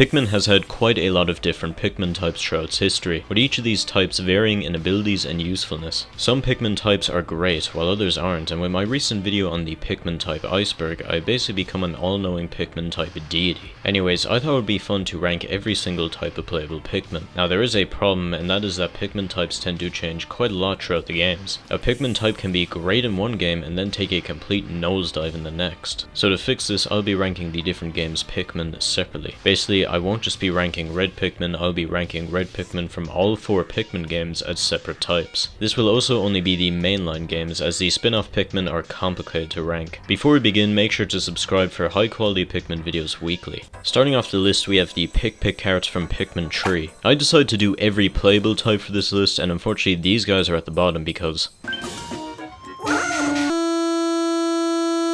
Pikmin has had quite a lot of different Pikmin types throughout its history, with each of these types varying in abilities and usefulness. Some Pikmin types are great, while others aren't, and with my recent video on the Pikmin type iceberg, I basically become an all-knowing Pikmin type deity. Anyways, I thought it would be fun to rank every single type of playable Pikmin. Now there is a problem, and that is that Pikmin types tend to change quite a lot throughout the games. A Pikmin type can be great in one game and then take a complete nosedive in the next. So to fix this, I'll be ranking the different games Pikmin separately. Basically, I won't just be ranking red Pikmin, I'll be ranking red Pikmin from all 4 Pikmin games as separate types. This will also only be the mainline games, as the spin-off Pikmin are complicated to rank. Before we begin, make sure to subscribe for high quality Pikmin videos weekly. Starting off the list, we have the Pick carrots from Pikmin Tree. I decided to do every playable type for this list, and unfortunately these guys are at the bottom because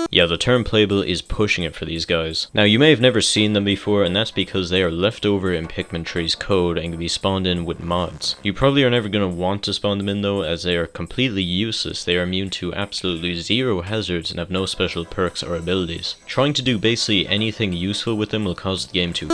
yeah, the term playable is pushing it for these guys. Now, you may have never seen them before, and that's because they are left over in Pikmin Tree's code and can be spawned in with mods. You probably are never going to want to spawn them in though, as they are completely useless. They are immune to absolutely zero hazards and have no special perks or abilities. Trying to do basically anything useful with them will cause the game to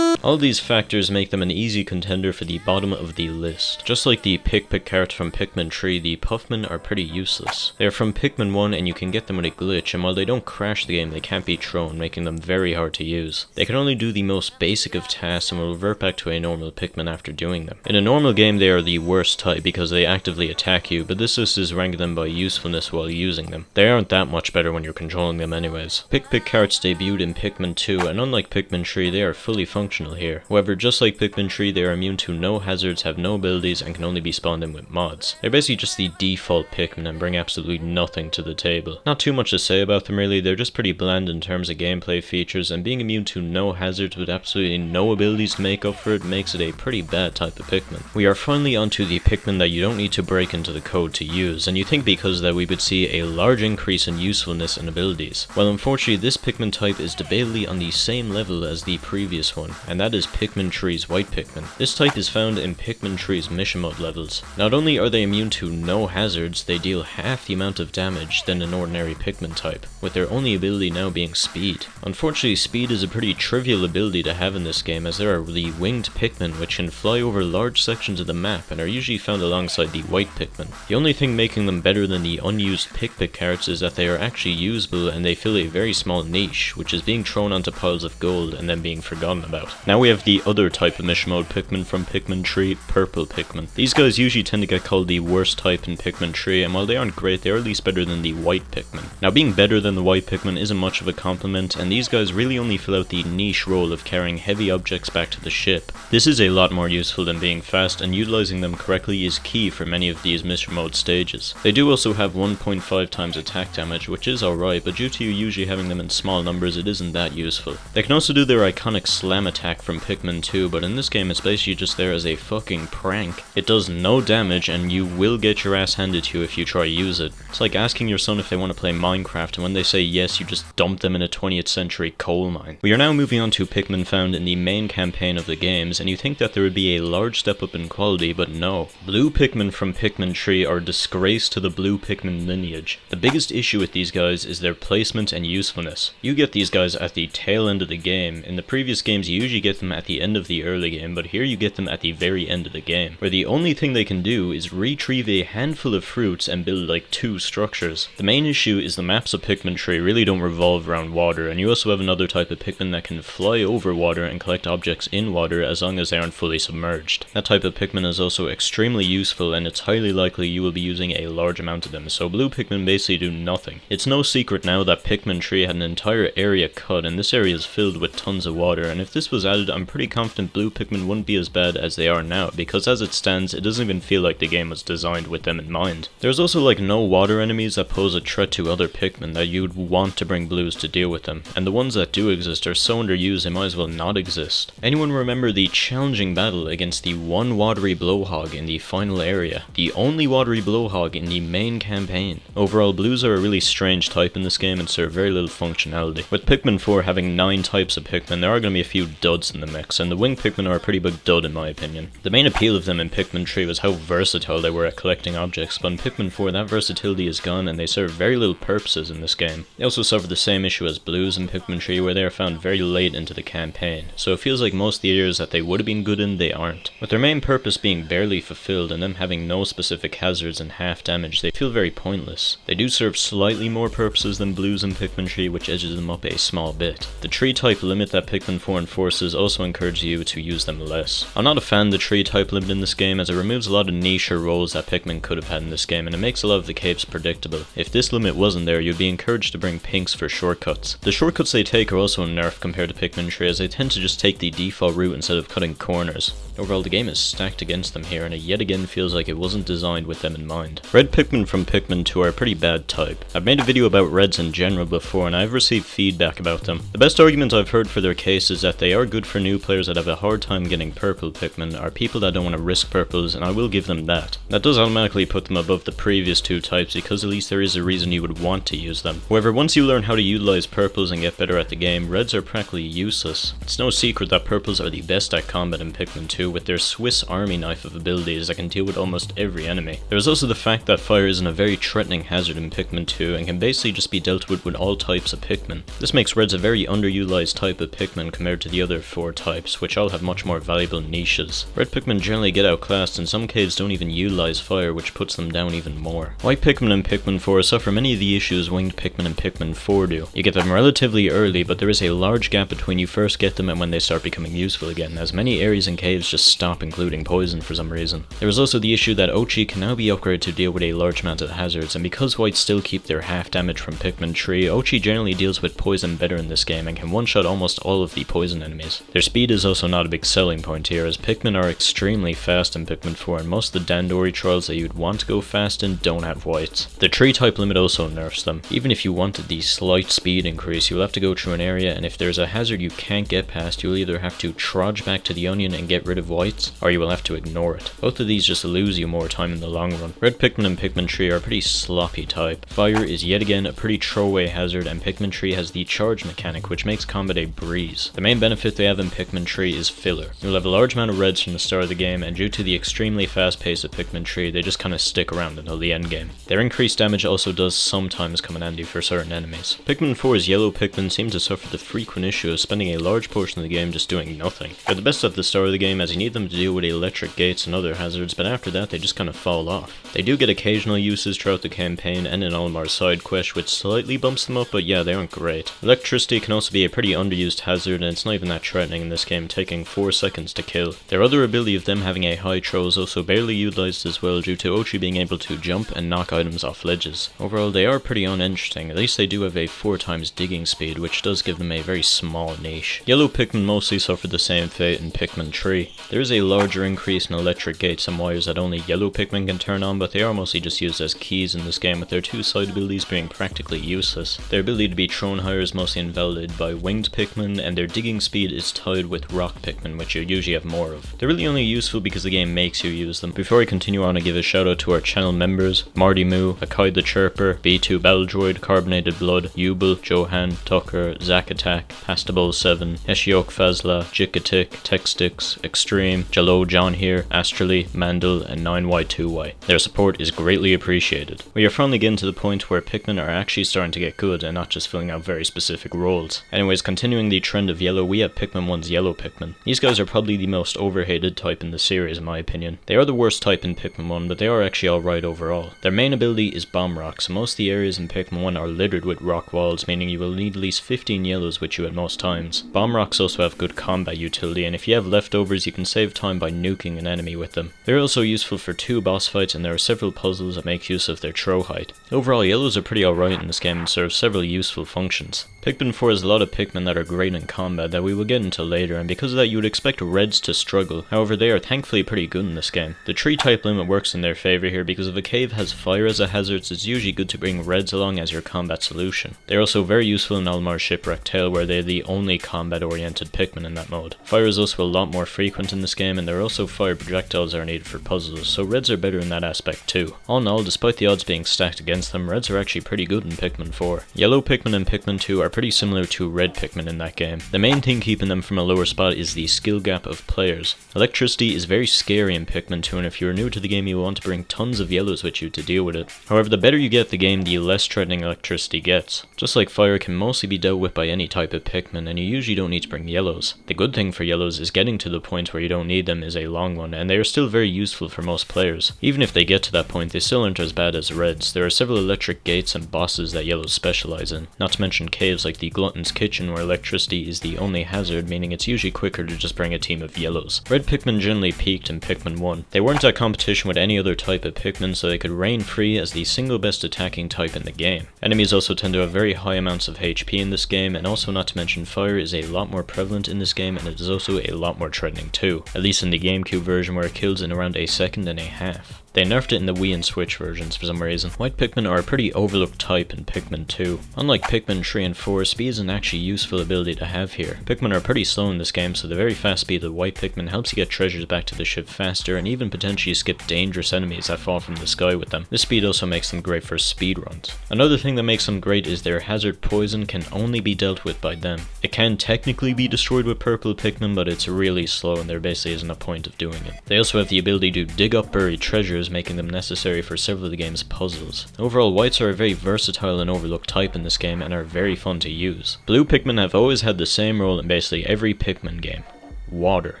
all these factors make them an easy contender for the bottom of the list. Just like the Pick carrot from Pikmin Tree, the Puffmen are pretty useless. They are from Pikmin 1 and you can get them with a glitch, and while they don't crash the game, they can't be thrown, making them very hard to use. They can only do the most basic of tasks and will revert back to a normal Pikmin after doing them. In a normal game, they are the worst type because they actively attack you, but this list is ranking them by usefulness while using them. They aren't that much better when you're controlling them anyways. Pick carrots debuted in Pikmin 2, and unlike Pikmin Tree, they are fully functional here. However, just like Pikmin Tree, they are immune to no hazards, have no abilities, and can only be spawned in with mods. They're basically just the default Pikmin and bring absolutely nothing to the table. Not too much to say about them really, they're just pretty bland in terms of gameplay features, and being immune to no hazards with absolutely no abilities to make up for it makes it a pretty bad type of Pikmin. We are finally onto the Pikmin that you don't need to break into the code to use, and you think because that we would see a large increase in usefulness and abilities. Well, unfortunately, this Pikmin type is debatably on the same level as the previous one, and that is Pikmin Tree's White Pikmin. This type is found in Pikmin Tree's mission mode levels. Not only are they immune to no hazards, they deal half the amount of damage than an ordinary Pikmin type, with their only ability now being speed. Unfortunately, speed is a pretty trivial ability to have in this game, as there are the winged Pikmin which can fly over large sections of the map and are usually found alongside the White Pikmin. The only thing making them better than the unused Pick carrots is that they are actually usable and they fill a very small niche, which is being thrown onto piles of gold and then being forgotten about. Now we have the other type of mission mode Pikmin from Pikmin Tree, Purple Pikmin. These guys usually tend to get called the worst type in Pikmin Tree, and while they aren't great, they are at least better than the White Pikmin. Now being better than the White Pikmin isn't much of a compliment, and these guys really only fill out the niche role of carrying heavy objects back to the ship. This is a lot more useful than being fast, and utilizing them correctly is key for many of these mission mode stages. They do also have 1.5 times attack damage, which is alright, but due to you usually having them in small numbers, it isn't that useful. They can also do their iconic slam attack from Pikmin 2, but in this game it's basically just there as a fucking prank. It does no damage and you will get your ass handed to you if you try to use it. It's like asking your son if they want to play Minecraft, and when they say yes, you just dump them in a 20th century coal mine. We are now moving on to Pikmin found in the main campaign of the games, and you think that there would be a large step up in quality, but no. Blue Pikmin from Pikmin Tree are a disgrace to the blue Pikmin lineage. The biggest issue with these guys is their placement and usefulness. You get these guys at the tail end of the game. In the previous games you usually get them at the end of the early game, but here you get them at the very end of the game, where the only thing they can do is retrieve a handful of fruits and build like 2 structures. The main issue is the maps of Pikmin Tree really don't revolve around water, and you also have another type of Pikmin that can fly over water and collect objects in water as long as they aren't fully submerged. That type of Pikmin is also extremely useful, and it's highly likely you will be using a large amount of them, so blue Pikmin basically do nothing. It's no secret now that Pikmin Tree had an entire area cut, and this area is filled with tons of water, and if this was added, I'm pretty confident blue Pikmin wouldn't be as bad as they are now, because as it stands, it doesn't even feel like the game was designed with them in mind. There's also like no water enemies that pose a threat to other Pikmin that you'd want to bring blues to deal with them, and the ones that do exist are so underused they might as well not exist. Anyone remember the challenging battle against the one watery blowhog in the final area? The only watery blowhog in the main campaign. Overall, blues are a really strange type in this game and serve very little functionality. With Pikmin 4 having 9 types of Pikmin, there are going to be a few dud mods in the mix, and the winged Pikmin are a pretty big dud in my opinion. The main appeal of them in Pikmin 3 was how versatile they were at collecting objects, but in Pikmin 4 that versatility is gone and they serve very little purposes in this game. They also suffer the same issue as blues in Pikmin 3 where they are found very late into the campaign, so it feels like most of the areas that they would have been good in, they aren't. With their main purpose being barely fulfilled and them having no specific hazards and half damage, they feel very pointless. They do serve slightly more purposes than blues in Pikmin 3, which edges them up a small bit. The tree type limit that Pikmin 4 enforces also encourages you to use them less. I'm not a fan of the tree type limit in this game as it removes a lot of niche roles that Pikmin could have had in this game and it makes a lot of the capes predictable. If this limit wasn't there, you'd be encouraged to bring pinks for shortcuts. The shortcuts they take are also nerfed compared to Pikmin 3 as they tend to just take the default route instead of cutting corners. Overall, the game is stacked against them here and it yet again feels like it wasn't designed with them in mind. Red Pikmin from Pikmin 2 are a pretty bad type. I've made a video about reds in general before and I've received feedback about them. The best argument I've heard for their case is that they are good for new players that have a hard time getting purple Pikmin, are people that don't want to risk purples, and I will give them that. That does automatically put them above the previous two types because at least there is a reason you would want to use them. However, once you learn how to utilize purples and get better at the game, reds are practically useless. It's no secret that purples are the best at combat in Pikmin 2 with their Swiss army knife of abilities that can deal with almost every enemy. There is also the fact that fire isn't a very threatening hazard in Pikmin 2 and can basically just be dealt with all types of Pikmin. This makes reds a very underutilized type of Pikmin compared to the other four types, which all have much more valuable niches. Red Pikmin generally get outclassed and some caves don't even utilize fire, which puts them down even more. White Pikmin and Pikmin 4 suffer many of the issues winged Pikmin and Pikmin 4 do. You get them relatively early, but there is a large gap between you first get them and when they start becoming useful again, as many areas and caves just stop including poison for some reason. There is also the issue that Ochi can now be upgraded to deal with a large amount of hazards, and because whites still keep their half damage from Pikmin 3, Ochi generally deals with poison better in this game and can one-shot almost all of the poison enemies. Their speed is also not a big selling point here, as Pikmin are extremely fast in Pikmin 4 and most of the Dandori trials that you'd want to go fast in don't have whites. The tree type limit also nerfs them. Even if you wanted the slight speed increase, you'll have to go through an area, and if there's a hazard you can't get past, you'll either have to trudge back to the onion and get rid of whites, or you will have to ignore it. Both of these just lose you more time in the long run. Red Pikmin and Pikmin 3 are a pretty sloppy type. Fire is yet again a pretty throwaway hazard, and Pikmin 3 has the charge mechanic, which makes combat a breeze. The main benefit they have in Pikmin 3 is filler. You'll have a large amount of reds from the start of the game, and due to the extremely fast pace of Pikmin 3, they just kinda stick around until the end game. Their increased damage also does sometimes come in handy for certain enemies. Pikmin 4's yellow Pikmin seem to suffer the frequent issue of spending a large portion of the game just doing nothing. They're the best at the start of the game as you need them to deal with electric gates and other hazards, but after that they just kinda fall off. They do get occasional uses throughout the campaign and in Olmar's side quest, which slightly bumps them up, but yeah, they aren't great. Electricity can also be a pretty underused hazard, and it's not even that threatening in this game, taking 4 seconds to kill. Their other ability of them having a high throw is also barely utilized as well due to Ochi being able to jump and knock items off ledges. Overall, they are pretty uninteresting. At least they do have a 4 times digging speed, which does give them a very small niche. Yellow Pikmin mostly suffer the same fate in Pikmin 3. There is a larger increase in electric gates and wires that only yellow Pikmin can turn on, but they are mostly just used as keys in this game, with their 2 side abilities being practically useless. Their ability to be thrown higher is mostly invalidated by winged Pikmin, and their digging speed is tied with rock Pikmin, which you usually have more of. They're really only useful because the game makes you use them. Before I continue, I want to give a shout out to our channel members: Marty Moo, Akai the Chirper, B2 Battledroid, Carbonated Blood, Yubel, Johan, Tucker, Zack Attack, Pastable7, Eshiok Fazla, Jikatik, Textix, Extreme, Jalo John here, Astrally, Mandel, and 9Y2Y. Their support is greatly appreciated. We are finally getting to the point where Pikmin are actually starting to get good and not just filling out very specific roles. Anyways, continuing the trend of yellow, we have Pikmin 1's yellow Pikmin. These guys are probably the most overhated type in the series in my opinion. They are the worst type in Pikmin 1, but they are actually alright overall. Their main ability is Bomb Rock, so most of the areas in Pikmin 1 are littered with rock walls, meaning you will need at least 15 yellows with you at most times. Bomb Rocks also have good combat utility, and if you have leftovers you can save time by nuking an enemy with them. They're also useful for 2 boss fights, and there are several puzzles that make use of their throw height. Overall, yellows are pretty alright in this game and serve several useful functions. Pikmin 4 has a lot of Pikmin that are great in combat that we will get into later, and because of that you would expect reds to struggle. However, they are thankfully pretty good in this game. The tree type limit works in their favour here because if a cave has fire as a hazard, it's usually good to bring reds along as your combat solution. They're also very useful in Olmar's Shipwreck Tale, where they're the only combat oriented Pikmin in that mode. Fire is also a lot more frequent in this game, and there are also fire projectiles that are needed for puzzles, so reds are better in that aspect too. All in all, despite the odds being stacked against them, reds are actually pretty good in Pikmin 4. Yellow Pikmin and Pikmin 2 are pretty similar to red Pikmin in that game. The main thing keeping them from a lower spot is the skill gap of players. Electricity is very scary in Pikmin 2, and if you're new to the game you will want to bring tons of yellows with you to deal with it. However, the better you get at the game, the less threatening electricity gets. Just like fire can mostly be dealt with by any type of Pikmin, and you usually don't need to bring yellows. The good thing for yellows is getting to the point where you don't need them is a long one, and they are still very useful for most players. Even if they get to that point, they still aren't as bad as reds. There are several electric gates and bosses that yellows specialize in, not to mention caves like the Glutton's Kitchen where electricity is the only hazard, meaning it's usually quicker to just bring a team of yellows. Red Pikmin generally peaked in Pikmin 1. They weren't at competition with any other type of Pikmin, so they could reign free as the single best attacking type in the game. Enemies also tend to have very high amounts of HP in this game, and also not to mention fire is a lot more prevalent in this game, and it is also a lot more threatening too, at least in the GameCube version where it kills in around a second and a half. They nerfed it in the Wii and Switch versions for some reason. White Pikmin are a pretty overlooked type in Pikmin 2. Unlike Pikmin 3 and 4, speed is an actually useful ability to have here. Pikmin are pretty slow in this game, so the very fast speed of White Pikmin helps you get treasures back to the ship faster, and even potentially skip dangerous enemies that fall from the sky with them. This speed also makes them great for speedruns. Another thing that makes them great is their hazard poison can only be dealt with by them. It can technically be destroyed with purple Pikmin, but it's really slow and there basically isn't a point of doing it. They also have the ability to dig up buried treasures, making them necessary for several of the game's puzzles. Overall, whites are a very versatile and overlooked type in this game and are very fun to use. Blue Pikmin have always had the same role in basically every Pikmin game: water.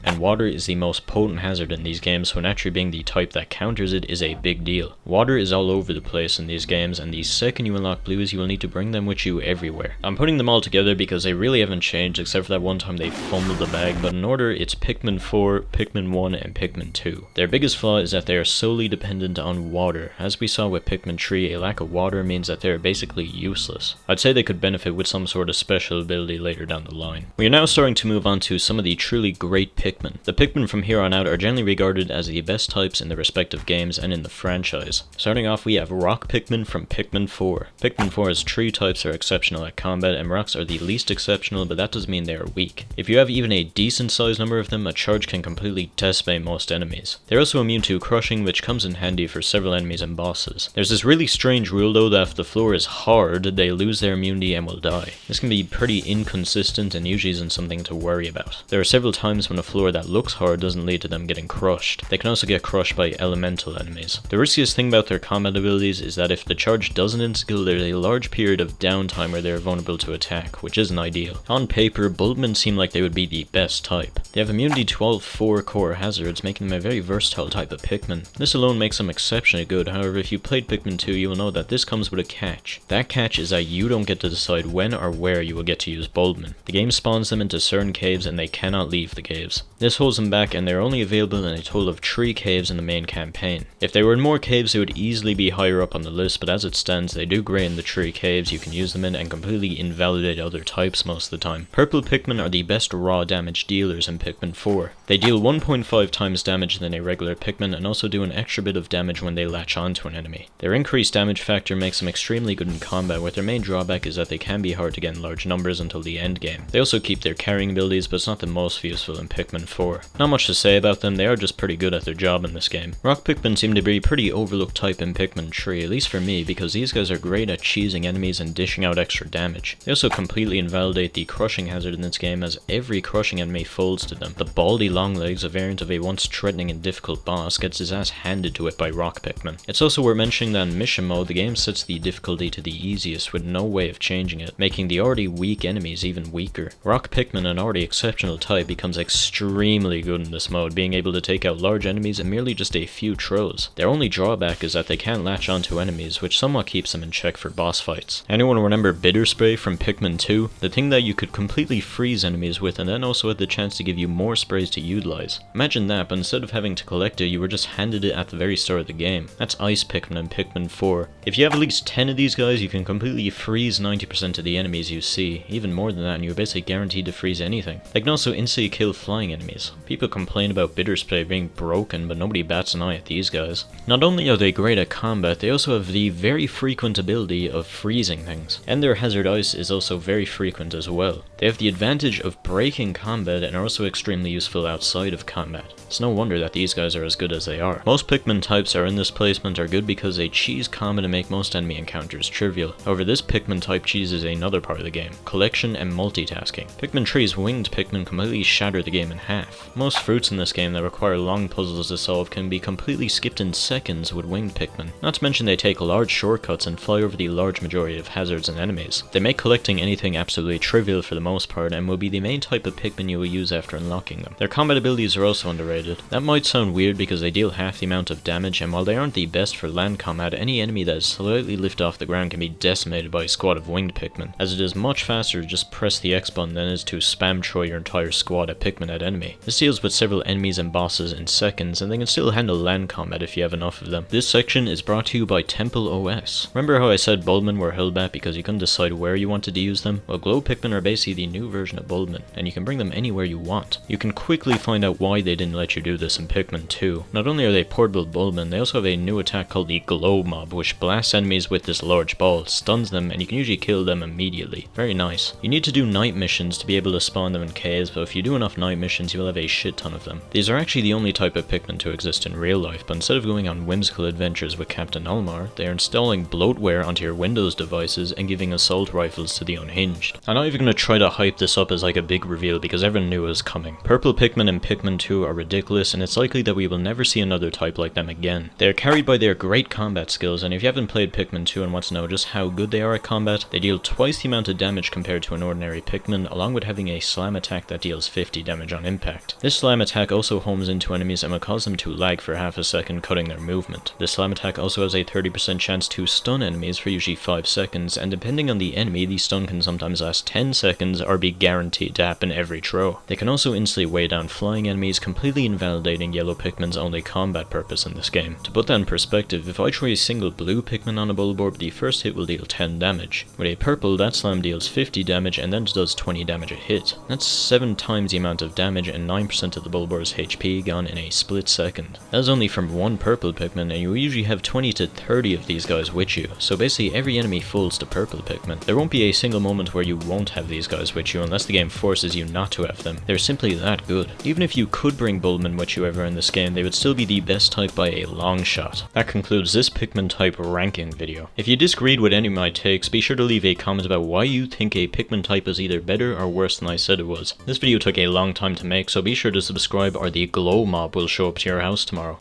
And water is the most potent hazard in these games, so naturally being the type that counters it is a big deal. Water is all over the place in these games, and the second you unlock blues you will need to bring them with you everywhere. I'm putting them all together because they really haven't changed except for that one time they fumbled the bag, but in order it's Pikmin 4, Pikmin 1, and Pikmin 2. Their biggest flaw is that they are solely dependent on water. As we saw with Pikmin 3, a lack of water means that they are basically useless. I'd say they could benefit with some sort of special ability later down the line. We are now starting to move on to some of the truly great Pikmin. The Pikmin from here on out are generally regarded as the best types in the respective games and in the franchise. Starting off, we have Rock Pikmin from Pikmin 4. Pikmin 4 has 3 types that are exceptional at combat, and rocks are the least exceptional, but that doesn't mean they are weak. If you have even a decent sized number of them, a charge can completely decimate most enemies. They're also immune to crushing, which comes in handy for several enemies and bosses. There's this really strange rule though that if the floor is hard, they lose their immunity and will die. This can be pretty inconsistent and usually isn't something to worry about. There are several times when a floor that looks hard doesn't lead to them getting crushed. They can also get crushed by elemental enemies. The riskiest thing about their combat abilities is that if the charge doesn't inskill, there's a large period of downtime where they are vulnerable to attack, which isn't ideal. On paper, Bulbmin seem like they would be the best type. They have immunity to all 4 core hazards, making them a very versatile type of Pikmin. This alone makes them exceptionally good. However, if you played Pikmin 2, you will know that this comes with a catch. That catch is that you don't get to decide when or where you will get to use Bulbmin. The game spawns them into certain caves and they cannot leave the caves. This holds them back, and they're only available in a total of 3 caves in the main campaign. If they were in more caves, they would easily be higher up on the list, but as it stands, they do great in the 3 caves you can use them in and completely invalidate other types most of the time. Purple Pikmin are the best raw damage dealers in Pikmin 4. They deal 1.5 times damage than a regular Pikmin and also do an extra bit of damage when they latch onto an enemy. Their increased damage factor makes them extremely good in combat, where their main drawback is that they can be hard to get in large numbers until the end game. They also keep their carrying abilities, but it's not the most useful in Pikmin 4. Not much to say about them, they are just pretty good at their job in this game. Rock Pikmin seem to be a pretty overlooked type in Pikmin 3, at least for me, because these guys are great at cheesing enemies and dishing out extra damage. They also completely invalidate the crushing hazard in this game, as every crushing enemy folds to them. The baldy Longlegs, a variant of a once threatening and difficult boss, gets his ass handed to it by Rock Pikmin. It's also worth mentioning that in mission mode, the game sets the difficulty to the easiest with no way of changing it, making the already weak enemies even weaker. Rock Pikmin, an already exceptional type, becomes extremely good in this mode, being able to take out large enemies in merely just a few throws. Their only drawback is that they can't latch onto enemies, which somewhat keeps them in check for boss fights. Anyone remember Bitter Spray from Pikmin 2? The thing that you could completely freeze enemies with and then also had the chance to give you more sprays to utilize. Imagine that, but instead of having to collect it, you were just handed it at the very start of the game. That's Ice Pikmin in Pikmin 4. If you have at least 10 of these guys, you can completely freeze 90% of the enemies you see. Even more than that, and you're basically guaranteed to freeze anything. They can also instantly kill flying enemies. People complain about Bitter Spray being broken, but nobody bats an eye at these guys. Not only are they great at combat, they also have the very frequent ability of freezing things. And their Hazard Ice is also very frequent as well. They have the advantage of breaking combat and are also extremely useful outside of combat. It's no wonder that these guys are as good as they are. Most Pikmin types are in this placement are good because they cheese common and make most enemy encounters trivial. However, this Pikmin type cheeses another part of the game, collection and multitasking. Pikmin trees winged Pikmin completely shatter the game in half. Most fruits in this game that require long puzzles to solve can be completely skipped in seconds with winged Pikmin. Not to mention they take large shortcuts and fly over the large majority of hazards and enemies. They make collecting anything absolutely trivial for the most part and will be the main type of Pikmin you will use after unlocking them. Their combat abilities are also underrated. That might sound weird because they deal half the amount of damage, and while they aren't the best for land combat, any enemy that is slightly lifted off the ground can be decimated by a squad of winged Pikmin, as it is much faster to just press the X button than it is to spam throw your entire squad at Pikmin at enemy. This deals with several enemies and bosses in seconds, and they can still handle land combat if you have enough of them. This section is brought to you by Temple OS. Remember how I said Bulbmin were held back because you couldn't decide where you wanted to use them? Well, Glow Pikmin are basically the new version of Bulbmin, and you can bring them anywhere you want. You can quickly find out why they didn't let you do this in Pikmin 2. Not only are they portable Bulbmin, they also have a new attack called the Glow Mob, which blasts enemies with this large ball, stuns them, and you can usually kill them immediately. Very nice. You need to do night missions to be able to spawn them in caves, but if you do enough night missions, you will have a shit ton of them. These are actually the only type of Pikmin to exist in real life, but instead of going on whimsical adventures with Captain Ulmar, they are installing bloatware onto your Windows devices and giving assault rifles to the unhinged. I'm not even going to try to hype this up as like a big reveal because everyone knew it was coming. Purple Pikmin in Pikmin 2 are ridiculous, and it's likely that we will never see another type like them again. They are carried by their great combat skills, and if you haven't played Pikmin 2 and want to know just how good they are at combat, they deal twice the amount of damage compared to an ordinary Pikmin, along with having a slam attack that deals 50 damage on impact. This slam attack also homes into enemies and will cause them to lag for half a second, cutting their movement. This slam attack also has a 30% chance to stun enemies for usually 5 seconds, and depending on the enemy, the stun can sometimes last 10 seconds or be guaranteed to happen every throw. They can also instantly weigh down flying enemies, completely invalidating yellow Pikmin's only combat purpose in this game. To put that in perspective, if I throw a single blue Pikmin on a Bulborb, the first hit will deal 10 damage. With a purple, that slam deals 50 damage and then does 20 damage a hit. That's 7 times the amount of damage and 9% of the Bulborb's HP gone in a split second. That is only from one purple Pikmin, and you usually have 20 to 30 of these guys with you, so basically every enemy falls to purple Pikmin. There won't be a single moment where you won't have these guys with you unless the game forces you not to have them. They're simply that good. Even if you could bring Bulbmin with you ever in this game, they would still be the best type by a long shot. That concludes this Pikmin type ranking video. If you disagreed with any of my takes, be sure to leave a comment about why you think a Pikmin type is either better or worse than I said it was. This video took a long time to make, so be sure to subscribe or the Glow Mob will show up to your house tomorrow.